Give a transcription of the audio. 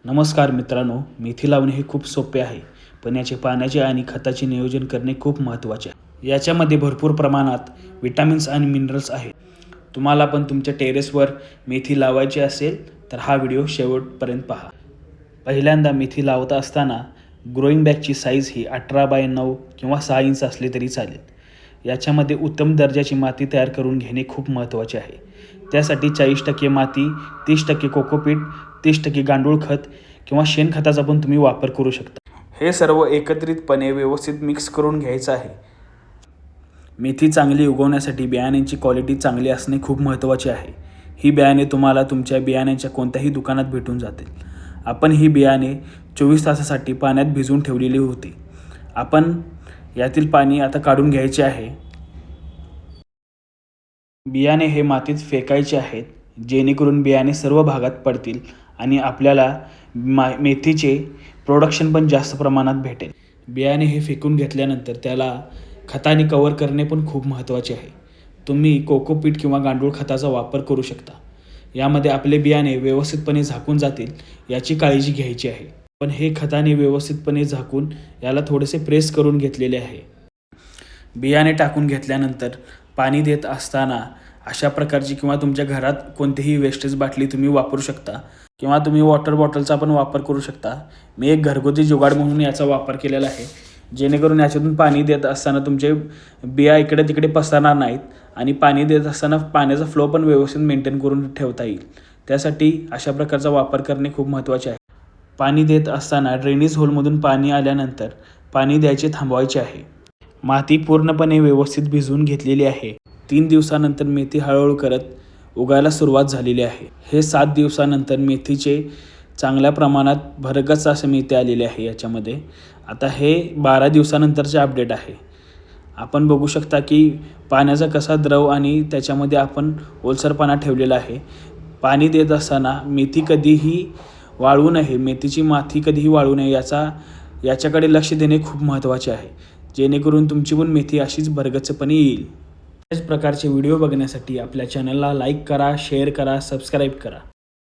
नमस्कार मित्रांनो, मेथी लावणे हे खूप सोपे आहे, पण याचे पाण्याचे आणि खताचे नियोजन करणे खूप महत्त्वाचे आहे. याच्यामध्ये भरपूर प्रमाणात विटॅमिन्स आणि मिनरल्स आहेत. तुम्हाला पण तुमच्या टेरेसवर मेथी लावायची असेल तर हा व्हिडिओ शेवटपर्यंत पहा. पहिल्यांदा मेथी लावत असताना ग्रोईंग बॅगची साईज ही 18x9 किंवा 6 इंच असली तरी चालेल. याच्यामध्ये उत्तम दर्जाची माती तयार करून घेणे खूप महत्त्वाचे आहे. त्यासाठी 40% माती, 30% कोकोपीट, 30% गांडूळ खत किंवा शेणखताचा पण तुम्ही वापर करू शकता. हे सर्व एकत्रितपणे व्यवस्थित मिक्स करून घ्यायचं आहे. मेथी चांगली उगवण्यासाठी बियाण्यांची क्वालिटी चांगली असणे खूप महत्त्वाचे आहे. ही बियाणे तुम्हाला तुमच्या बियाण्यांच्या कोणत्याही दुकानात भेटून जातील. आपण ही बियाणे 24 तासासाठी पाण्यात भिजवून ठेवलेली होती. आपण यातील पाणी आता काढून घ्यायचे आहे. बियाणे हे मातीत फेकायचे आहेत, जेणेकरून बियाणे सर्व भागात पडतील आणि आपल्याला मेथीचे प्रोडक्शन पण जास्त प्रमाणात भेटेल. बियाणे हे फेकून घेतल्यानंतर त्याला खताने कव्हर करणे पण खूप महत्त्वाचे आहे. तुम्ही कोकोपीट किंवा गांडूळ खताचा वापर करू शकता. यामध्ये आपले बियाणे व्यवस्थितपणे झाकून जातील याची काळजी घ्यायची आहे. पण हे खताने व्यवस्थितपणे झाकून याला थोडेसे प्रेस करून घेतलेले आहे. बियाणे टाकून घेतल्यानंतर पाणी देत असताना अशा प्रकारची किंवा तुमच्या घरात कोणतीही वेस्टेज बाटली तुम्ही वापरू शकता किंवा तुम्ही वॉटर बॉटलचा पण वापर करू शकता. मी एक घरगुती जुगाड म्हणून याचा वापर केलेला आहे, जेणेकरून याच्यातून पाणी देत असताना तुमचे बिया इकडे तिकडे पसरणार नाहीत आणि पाणी देत असताना पाण्याचा फ्लो पण व्यवस्थित मेंटेन करून ठेवता येईल. त्यासाठी अशा प्रकारचा वापर करणे खूप महत्त्वाचे आहे. पाणी देत असताना ड्रेनेज होलमधून पाणी आल्यानंतर पाणी द्यायचे थांबवायचे आहे. माती पूर्णपणे व्यवस्थित भिजवून घेतलेली आहे. 3 दिवसानंतर मेथी हळूहळू करत उगायला सुरुवात झालेली आहे. हे 7 दिवसानंतर मेथीचे चांगल्या प्रमाणात भरगच्च असे मेथी आलेले आहे याच्यामध्ये. आता हे 12 दिवसानंतरचे अपडेट आहे. आपण बघू शकता की पाण्याचा कसा द्रव आणि त्याच्यामध्ये आपण ओलसरपणा ठेवलेला आहे. पाणी देत असताना मेथी कधीही वाळू नये, मेथीची माती कधीही वाळू नये याच्याकडे लक्ष देणे खूप महत्त्वाचे आहे, जेणेकरून तुमची पण मेथी अशीच भरगच्चपणे येईल. अशाच प्रकारचे व्हिडिओ बघण्यासाठी आपल्या चॅनलला लाईक करा, शेअर करा, सबस्क्राईब करा.